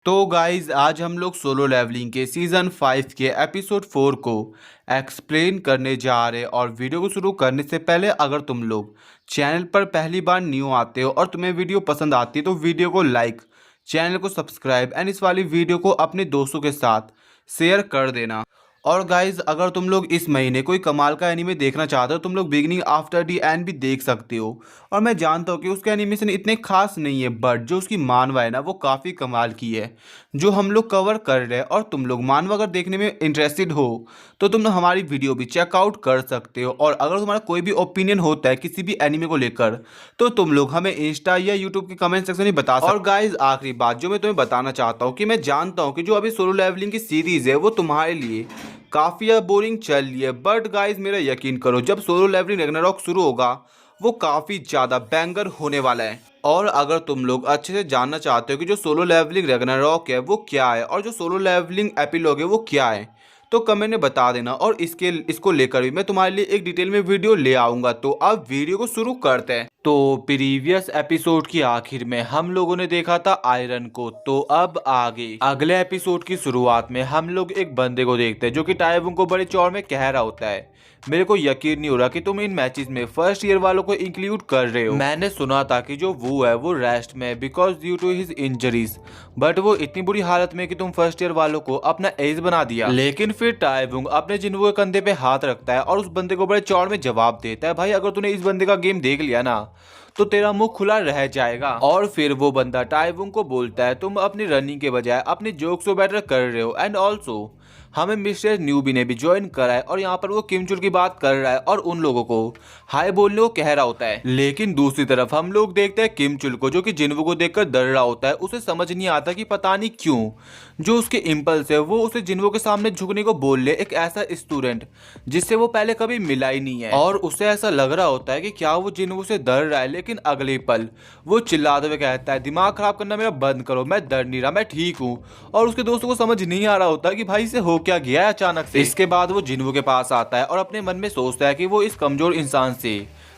तो गाइज आज हम लोग सोलो लेवलिंग के सीज़न 5 के एपिसोड 4 को एक्सप्लेन करने जा रहे हैं। और वीडियो को शुरू करने से पहले अगर तुम लोग चैनल पर पहली बार न्यू आते हो और तुम्हें वीडियो पसंद आती है तो वीडियो को लाइक, चैनल को सब्सक्राइब एंड इस वाली वीडियो को अपने दोस्तों के साथ शेयर कर देना। और गाइज अगर तुम लोग इस महीने कोई कमाल का एनीमे देखना चाहते हो तुम लोग बिगिनिंग आफ्टर दी एंड भी देख सकते हो। और मैं जानता हूँ कि उसका एनिमेशन इतने खास नहीं है, बट जो उसकी मानवा है ना वो काफ़ी कमाल की है जो हम लोग कवर कर रहे हैं। और तुम लोग मानवा अगर देखने में इंटरेस्टेड हो तो तुम हमारी वीडियो भी चेकआउट कर सकते हो। और अगर तुम्हारा कोई भी ओपिनियन होता है किसी भी एनीमे को लेकर तो तुम लोग हमें इंस्टा या यूट्यूब के कमेंट सेक्शन में बता सकते हो। और गाइज आखिरी बात जो मैं तुम्हें बताना चाहता हूँ कि मैं जानता हूँ कि जो अभी सोलो लेवलिंग की सीरीज़ है वो तुम्हारे लिए काफ़ी बोरिंग चल रही है, बट गाइज मेरा यकीन करो जब सोलो लेवलिंग रैग्नारॉक शुरू होगा वो काफ़ी ज़्यादा बैंगर होने वाला है। और अगर तुम लोग अच्छे से जानना चाहते हो कि जो सोलो लेवलिंग रैग्नारॉक है वो क्या है और जो सोलो लेवलिंग एपिलॉग है वो क्या है तो कमेंट में बता देना। और इसको लेकर भी मैं तुम्हारे लिए एक डिटेल में वीडियो ले आऊँगा। तो अब वीडियो को शुरू करते हैं। तो प्रीवियस एपिसोड की आखिर में हम लोगों ने देखा था आयरन को, तो अब आगे अगले एपिसोड की शुरुआत में हम लोग एक बंदे को देखते हैं जो कि टाइवुंग को बड़े चौड़ में कह रहा होता है, मेरे को यकीन नहीं हो रहा कि तुम इन मैचेस में फर्स्ट ईयर वालों को इंक्लूड कर रहे हो। मैंने सुना था कि जो वो है वो रेस्ट में because due to his injuries, but वो इतनी बुरी हालत में कि तुम फर्स्ट ईयर वालों को अपना एज बना दिया। लेकिन फिर टाइवुंग अपने जिन्वो के कंधे पे हाथ रखता है और उस बंदे को बड़े चौड़ में जवाब देता है, भाई अगर तूने इस बंदे का गेम देख लिया ना तो तेरा मुंह खुला रह जाएगा। और फिर वो बंदा टाइवुंग को बोलता है तुम अपनी रनिंग के बजाय अपनी जोक्स को बेटर कर रहे हो एंड ऑल्सो हमें मिस्टर न्यूबी ने भी ज्वाइन करा है। और यहाँ पर वो किमचुल की बात कर रहा है और उन लोगों को हाय बोलने को कह रहा होता है। लेकिन दूसरी तरफ हम लोग देखते हैं किमचुल को जो कि जिन्वो को देखकर डर रहा होता है। उसे समझ नहीं आता कि पता नहीं क्यों जो उसके इम्पल्स है वो उसे जिन्वो के सामने झुकने को बोल ले, एक ऐसा स्टूडेंट जिससे वो पहले कभी मिला ही नहीं है। और उसे ऐसा लग रहा होता है कि क्या वो जिन्वो से डर रहा है, लेकिन अगले पल वो चिल्लाते हुए कहता है दिमाग खराब करना मेरा बंद करो, मैं डर नहीं रहा, मैं ठीक हूँ। और उसके दोस्तों को समझ नहीं आ रहा होता कि भाई से हो क्या गया है अचानक से। इसके बाद वो जिन्वो के पास आता है और अपने मन में सोचता है कि वो इस कमजोर इंसान से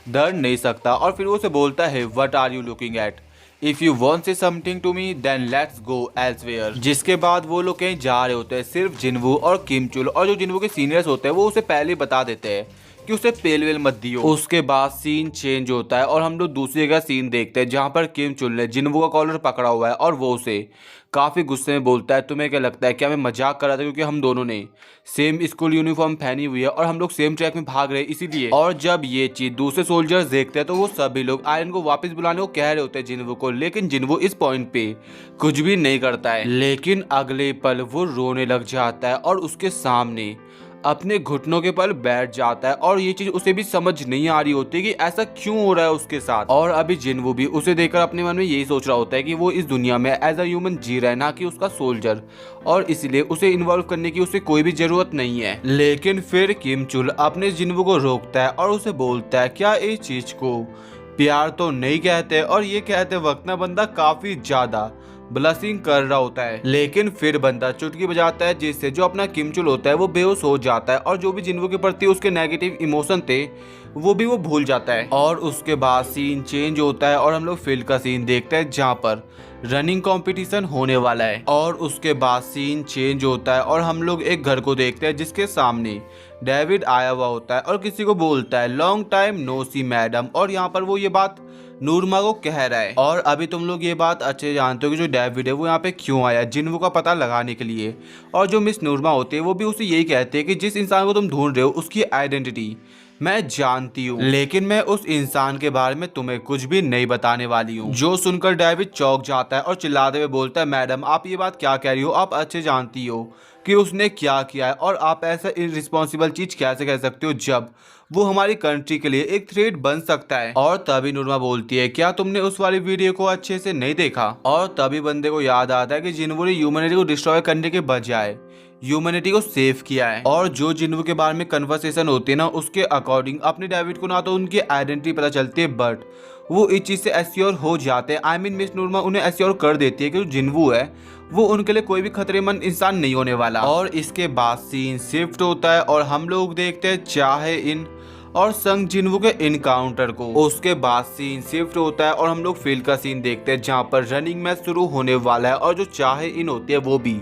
डर नहीं सकता। और फिर वो उसे बोलता है what are you looking at, if you want say something to me then let's go elsewhere. जिसके बाद वो लोग कहीं जा रहे होते हैं, सिर्फ जिन्वो और किमचुल। और जो जिन्वो के सीनियर्स होते हैं वो उसे पहले बता देते हैं कि उसे पेल वेल मत दियो। उसके बाद सीन चेंज होता है और हम लोग दूसरी जगह सीन देखते हैं जहाँ पर किमचुल ने जिन्वो का कॉलर पकड़ा हुआ है और वो उसे काफ़ी गुस्से में बोलता है तुम्हें क्या लगता है क्या मैं मजाक कर रहा था, क्योंकि हम दोनों ने सेम स्कूल यूनिफॉर्म पहनी हुई है और हम लोग सेम ट्रैक में भाग रहे हैं इसीलिए। और जब ये चीज दूसरे सोल्जर्स देखते हैं तो वो सभी लोग आयरन को वापस बुलाने को कह रहे होते हैं जिन्वो को, लेकिन जिन्वो इस पॉइंट पे कुछ भी नहीं करता है। लेकिन अगले पल वो रोने लग जाता है और उसके सामने अपने घुटनों के पल बैठ जाता है। और ये चीज उसे भी समझ नहीं आ रही होती कि ऐसा क्यों हो रहा है उसके साथ। और अभी जिन्वो भी उसे देखकर अपने मन में यही सोच रहा होता है कि वो इस दुनिया में एज अ ह्यूमन जी रहा है, ना कि उसका सोल्जर, और इसलिए उसे इन्वॉल्व करने की उसे कोई भी जरूरत नहीं है। लेकिन फिर किमचुल अपने जिन्वो को रोकता है और उसे बोलता है क्या इस चीज को प्यार तो नहीं कहते। और ये कहते वक्त ना बंदा काफी ज्यादा ब्लशिंग कर रहा होता है। लेकिन फिर बंदा चुटकी बजाता है जिससे जो अपना किमचुल होता है वो बेहोश हो जाता है और जो भी जिन्वो के प्रति उसके नेगेटिव इमोशन थे वो भी वो भूल जाता है। और उसके बाद सीन चेंज होता है और हम लोग फील्ड का सीन देखते हैं जहाँ पर रनिंग कंपटीशन होने वाला है। और उसके बाद सीन चेंज होता है और हम लोग एक घर को देखते हैं जिसके सामने डेविड आया हुआ होता है और किसी को बोलता है लॉन्ग टाइम नो सी मैडम। और यहाँ पर वो ये बात नूरमा को कह रहा है। और अभी तुम लोग ये बात अच्छे जानते हो कि जो डेविड है वो यहाँ पे क्यों आया, जिन्वो का पता लगाने के लिए। और जो मिस नूरमा होती है वो भी उसे यही कहते हैं कि जिस इंसान को तुम ढूंढ रहे हो उसकी आइडेंटिटी मैं जानती हूँ, लेकिन मैं उस इंसान के बारे में तुम्हें कुछ भी नहीं बताने वाली हूँ। जो सुनकर डेविड चौंक जाता है और चिल्लाते हुए बोलता है मैडम आप ये बात क्या कह रही हो, आप अच्छे जानती हो कि उसने क्या किया है और आप ऐसा इररिस्पॉन्सिबल चीज कैसे कह सकते हो जब वो हमारी कंट्री के लिए एक थ्रेट बन सकता है। और तभी नूरमा बोलती है क्या तुमने उस वाली वीडियो को अच्छे से नहीं देखा। और तभी बंदे को याद आता है कि जिन्वो ने ह्यूमैनिटी को डिस्ट्रॉय करने के बजाय ह्यूमैनिटी को सेव किया है। और जो जिन्वो के बारे में कन्वर्सेशन होती है ना उसके अकॉर्डिंग अपने डेविड को ना तो उनकी आइडेंटिटी पता चलती है बट वो इस चीज से एश्योर हो जाते हैं। आई मीन मिस नूरमा उन्हें एश्योर कर देती है कि जो जिन्वो है वो उनके लिए कोई भी खतरेमंद इंसान नहीं होने वाला। और इसके बाद सीन शिफ्ट होता है और हम लोग देखते हैं चाहे इन और संग जिन्वू के इनकाउंटर को। उसके बाद सीन शिफ्ट होता है और हम लोग फील्ड का सीन देखते हैं जहाँ पर रनिंग मैच शुरू होने वाला है और जो चाहे इन होती है वो भी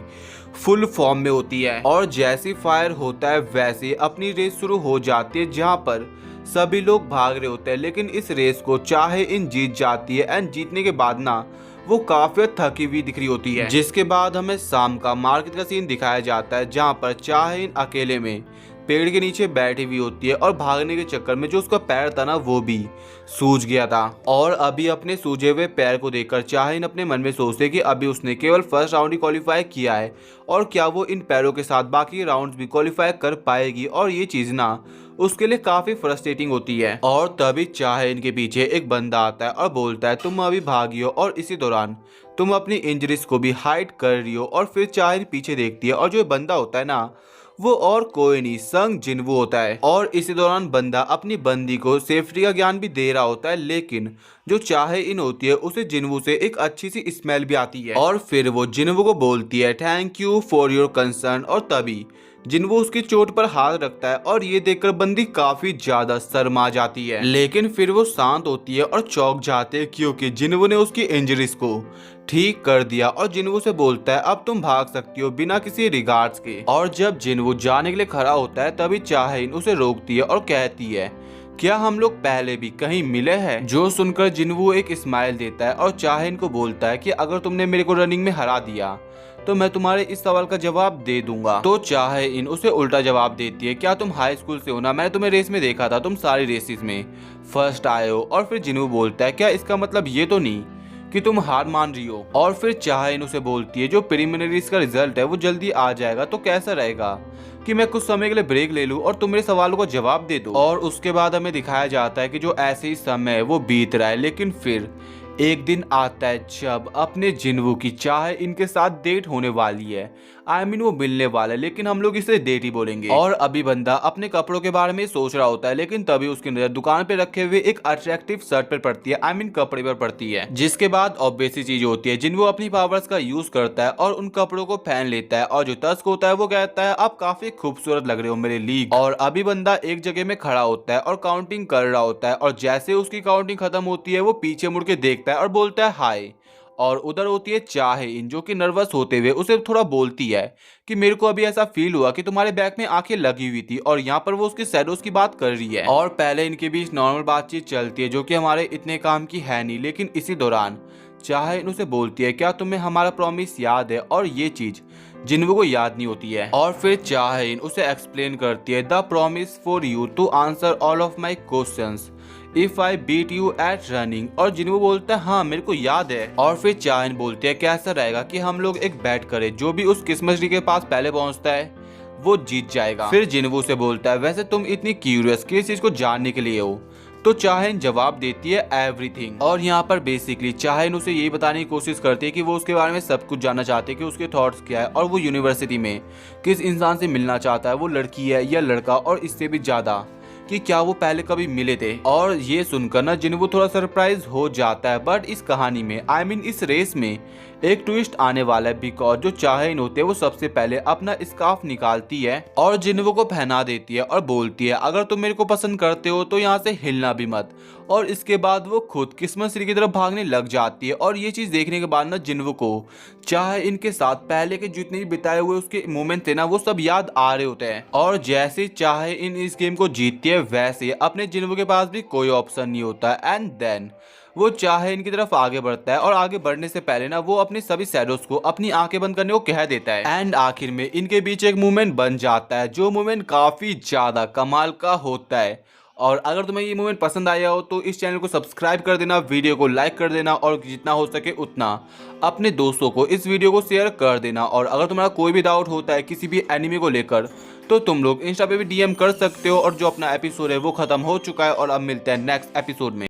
फुल फॉर्म में होती है। और जैसी फायर होता है वैसे अपनी रेस शुरू हो जाती है जहाँ पर सभी लोग भाग रहे होते हैं, लेकिन इस रेस को चाहे इन जीत जाती है एंड जीतने के बाद ना वो काफी थकी हुई दिख रही होती है। जिसके बाद हमें शाम का मार्केट का सीन दिखाया जाता है जहाँ पर चाहे इन अकेले में पेड़ के नीचे बैठी हुई होती है और भागने के चक्कर में जो उसका पैर था ना वो भी सूज गया था। और अभी अपने सूजे हुए पैर को देखकर चाहिन अपने मन में सोचते कि अभी उसने केवल फर्स्ट राउंड ही क्वालिफाई किया है और क्या वो इन पैरों के साथ बाकी राउंड्स भी क्वालिफाई कर पाएगी, और ये चीज ना उसके लिए काफी फ्रस्ट्रेटिंग होती है। और तभी चाहिन के पीछे एक बंदा आता है और बोलता है तुम अभी भागी हो और इसी दौरान तुम अपनी इंजरीज को भी हाइड कर रही हो। और फिर चाहिन पीछे देखती है और जो बंदा होता है ना वो और कोई नहीं संग जिन्वू होता है। और इसी दौरान बंदा अपनी बंदी को सेफ्टी का ज्ञान भी दे रहा होता है, लेकिन जो चाहे इन होती है उसे जिन्वू से एक अच्छी सी स्मेल भी आती है। और फिर वो जिन्वू को बोलती है thank you for your concern, और तभी जिन्वू उसकी चोट पर हाथ रखता है और ये देखकर बंदी काफी ज्यादा शर्मा जाती है। लेकिन फिर वो शांत होती है और चौंक जाते हैं क्योंकि जिन्वू ने उसकी इंजरीज को ठीक कर दिया। और जिन्वू से बोलता है अब तुम भाग सकती हो बिना किसी रिगार्ड्स के। और जब जिन्वू जाने के लिए खड़ा होता है तभी चाहिन उसे रोकती है और कहती है क्या हम लोग पहले भी कहीं मिले हैं। जो सुनकर जिन्वू एक स्माइल देता है और चाहिन को बोलता है कि अगर तुमने मेरे को रनिंग में हरा दिया तो मैं तुम्हारे इस सवाल का जवाब दे दूंगा। तो चाहिन उसे उल्टा जवाब देती है क्या तुम हाई स्कूल से हो ना, मैंने तुम्हें रेस में देखा था, तुम सारी रेसेस में फर्स्ट आए हो। और फिर जिन्वू बोलता है क्या इसका मतलब ये तो नहीं कि तुम हार मान रही हो। और फिर चाहिन उसे बोलती है जो प्रीलिमिनरीज का रिजल्ट है वो जल्दी आ जाएगा तो कैसा रहेगा कि मैं कुछ समय के लिए ब्रेक ले लूं और तुम मेरे सवालों का जवाब दे दो। और उसके बाद हमें दिखाया जाता है कि जो ऐसे ही समय वो बीत रहा है, लेकिन फिर एक दिन आता है जब अपने जिन्वू की चाहे इनके साथ डेट होने वाली है। वो मिलने वाला है, लेकिन हम लोग इसे डेट ही बोलेंगे। और अभी बंदा अपने कपड़ों के बारे में सोच रहा होता है, लेकिन तभी उसकी नजर दुकान पे रखे हुए एक अट्रैक्टिव शर्ट पर पड़ती है, कपड़े पर पड़ती है। जिसके बाद ऑब्वियस चीज होती है जिन्वू अपनी पावर्स का यूज करता है और उन कपड़ों को पहन लेता है। और जो तस्क होता है वो कहता है आप काफी खूबसूरत लग रहे हो मेरे लिए। और अभी बंदा एक जगह में खड़ा होता है और काउंटिंग कर रहा होता है, और जैसे उसकी काउंटिंग खत्म होती है वो पीछे मुड़ के देखता है और बोलता है हाय। और उधर होती है चाहिन जो कि नर्वस होते हुए उसे थोड़ा बोलती है कि मेरे को अभी ऐसा फील हुआ कि तुम्हारे बैक में आंखें लगी हुई थी, और यहाँ पर वो उसके शैडोज की बात कर रही है। और पहले इनके बीच नॉर्मल बातचीत चलती है जो कि हमारे इतने काम की है नहीं, लेकिन इसी दौरान चाहिन उसे बोलती है क्या तुम्हें हमारा प्रॉमिस याद है, और ये चीज जिन्वू को याद नहीं होती है। और फिर चाहिन उसे एक्सप्लेन करती है the promise for you to answer all of my questions if I beat you at running. और जिन्वू बोलता है हाँ मेरे को याद है। और फिर चाहिन बोलती है कैसा रहेगा कि हम लोग एक बैट करें, जो भी उस क्रिसमस ट्री के पास पहले पहुंचता है वो जीत जाएगा। फिर जिन्वू से बोलता है वैसे तुम इतनी क्यूरियस किस चीज को जानने के लिए हो। तो चाहिन जवाब देती है एवरीथिंग। और यहाँ पर बेसिकली चाहिन उसे यही बताने की कोशिश करती है कि वो उसके बारे में सब कुछ जानना चाहती है कि उसके थॉट्स क्या है और वो यूनिवर्सिटी में किस इंसान से मिलना चाहता है, वो लड़की है या लड़का, और इससे भी ज्यादा कि क्या वो पहले कभी मिले थे। और ये सुनकर ना जिन्वू थोड़ा सरप्राइज हो जाता है, बट इस कहानी में इस रेस में एक ट्विस्ट आने वाला है, बिकॉज जो चाहिन होते हैं वो सबसे पहले अपना स्कार्फ निकालती है और जिन्वू को पहना देती है और बोलती है अगर तुम मेरे को पसंद करते हो तो यहाँ से हिलना भी मत। और इसके बाद वो खुद क्रिसमस ट्री की तरफ भागने लग जाती है। और ये चीज देखने के बाद ना जिन्वू को चाहे इनके साथ पहले के जितने भी बिताए हुए उसके मोमेंट थे ना वो सब याद आ रहे होते हैं। और जैसे चाहे इन इस गेम को जीतती है वैसे अपने जिन्वू के पास भी कोई ऑप्शन नहीं होता है। एंड देन वो चाहे इनकी तरफ आगे बढ़ता है और आगे बढ़ने से पहले ना वो अपने सभी शैडोज को अपनी आंखें बंद करने को कह देता है। एंड आखिर में इनके बीच एक मूवमेंट बन जाता है जो मूवमेंट काफी ज्यादा कमाल का होता है। और अगर तुम्हें ये मूवमेंट पसंद आया हो तो इस चैनल को सब्सक्राइब कर देना, वीडियो को लाइक कर देना, और जितना हो सके उतना अपने दोस्तों को इस वीडियो को शेयर कर देना। और अगर तुम्हारा कोई भी डाउट होता है किसी भी एनिमे को लेकर तो तुम लोग इंस्टा पे भी डीएम कर सकते हो। और जो अपना एपिसोड है वो खत्म हो चुका है और अब मिलते हैं नेक्स्ट एपिसोड में।